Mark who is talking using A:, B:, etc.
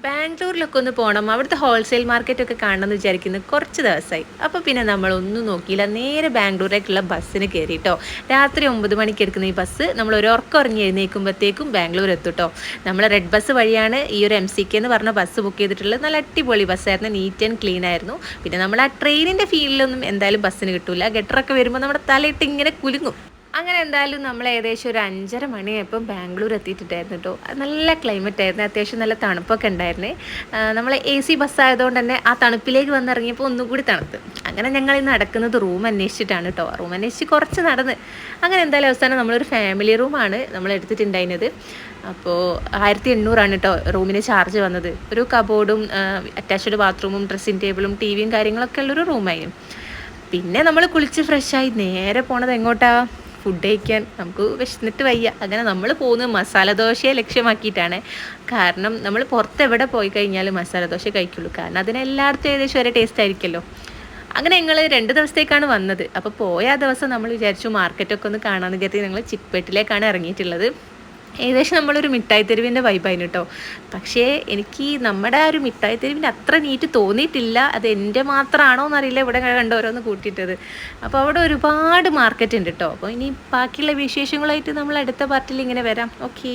A: ബാംഗ്ലൂരിലൊക്കെ ഒന്ന് പോകണം, അവിടുത്തെ ഹോൾസെയിൽ മാർക്കറ്റൊക്കെ കാണണമെന്ന് വിചാരിക്കുന്നത് കുറച്ച് ദിവസമായി. അപ്പോൾ പിന്നെ നമ്മളൊന്നും നോക്കിയില്ല, നേരെ ബാംഗ്ലൂരേക്കുള്ള ബസ്സിന് കയറി കേട്ടോ. രാത്രി 9 മണിക്ക് എടുക്കുന്ന ഈ ബസ് നമ്മൾ ഒരു ഉറക്കം ഉറങ്ങി എഴുന്നേൽക്കുമ്പോഴത്തേക്കും ബാംഗ്ലൂർ എത്തും കേട്ടോ. നമ്മൾ റെഡ് ബസ് വഴിയാണ് ഈ ഒരു MCK എന്ന് പറഞ്ഞ ബസ് ബുക്ക് ചെയ്തിട്ടുള്ളത്. നല്ല അടിപൊളി ബസ്സായിരുന്നു, നീറ്റ് ആൻഡ് ക്ലീൻ ആയിരുന്നു. പിന്നെ നമ്മൾ ആ ട്രെയിനിൻ്റെ ഫീലിലൊന്നും എന്തായാലും ബസ്സിന് കിട്ടില്ല. ഗട്ടറൊക്കെ വരുമ്പോൾ നമ്മുടെ തലയിട്ട് ഇങ്ങനെ കുലുങ്ങും. അങ്ങനെ എന്തായാലും നമ്മൾ ഏകദേശം ഒരു 5:30 മണിയായപ്പം ബാംഗ്ലൂർ എത്തിയിട്ടുണ്ടായിരുന്നു കേട്ടോ. നല്ല ക്ലൈമറ്റ് ആയിരുന്നു, അത്യാവശ്യം നല്ല തണുപ്പൊക്കെ ഉണ്ടായിരുന്നേ. നമ്മൾ AC ബസ്സായതുകൊണ്ട് തന്നെ ആ തണുപ്പിലേക്ക് വന്നിറങ്ങിയപ്പോൾ ഒന്നുകൂടി തണുത്ത്. അങ്ങനെ ഞങ്ങൾ ഇന്ന് നടക്കുന്നത് റൂം അന്വേഷിച്ചിട്ടാണ് കേട്ടോ. റൂം അന്വേഷിച്ച് കുറച്ച് നടന്ന് അങ്ങനെ എന്തായാലും അവസാനം നമ്മളൊരു ഫാമിലി റൂമാണ് നമ്മൾ എടുത്തിട്ടുണ്ടായിരുന്നത്. അപ്പോൾ 1800 കേട്ടോ റൂമിന് ചാർജ് വന്നത്. ഒരു കബോർഡും അറ്റാച്ച്ഡ് ബാത്റൂമും ഡ്രസ്സിങ് ടേബിളും TVയും കാര്യങ്ങളൊക്കെ ഉള്ളൊരു റൂമായിരുന്നു. പിന്നെ നമ്മൾ കുളിച്ച് ഫ്രഷായി നേരെ പോണത് എങ്ങോട്ടാ? ഫുഡ് കഴിക്കാൻ. നമുക്ക് വിശന്നിട്ട് വയ്യ. അങ്ങനെ നമ്മൾ പോകുന്നത് മസാല ദോശയെ ലക്ഷ്യമാക്കിയിട്ടാണ്. കാരണം നമ്മൾ പുറത്ത് എവിടെ പോയി കഴിഞ്ഞാലും മസാല ദോശ കഴിക്കുള്ളൂ, കാരണം അതിനെല്ലായിടത്തും ഏകദേശം ഒരേ ടേസ്റ്റ് ആയിരിക്കുമല്ലോ. അങ്ങനെ ഞങ്ങൾ 2 ദിവസത്തേക്കാണ് വന്നത്. അപ്പോൾ പോയ ആ ദിവസം നമ്മൾ വിചാരിച്ചു മാർക്കറ്റൊക്കെ ഒന്ന് കാണാമെന്ന് കരുതി ഞങ്ങൾ ചിക്പേട്ടിലേക്കാണ് ഇറങ്ങിയിട്ടുള്ളത്. ഏകദേശം നമ്മളൊരു മിഠായി തെരുവിൻ്റെ വൈബായിരുന്നു കേട്ടോ. പക്ഷേ എനിക്ക് നമ്മുടെ ആ ഒരു മിഠായി തെരുവിൻ്റെ അത്ര നീറ്റ് തോന്നിയിട്ടില്ല. അത് എൻ്റെ മാത്രമാണോ എന്നറിയില്ല, ഇവിടെ കണ്ടോരോന്ന് കൂട്ടിയിട്ടത്. അപ്പോൾ അവിടെ ഒരുപാട് മാർക്കറ്റ് ഉണ്ട് കേട്ടോ. അപ്പോൾ ഇനി ബാക്കിയുള്ള വിശേഷങ്ങളായിട്ട് നമ്മൾ അടുത്ത പാർട്ടിൽ ഇങ്ങനെ വരാം. ഓക്കെ.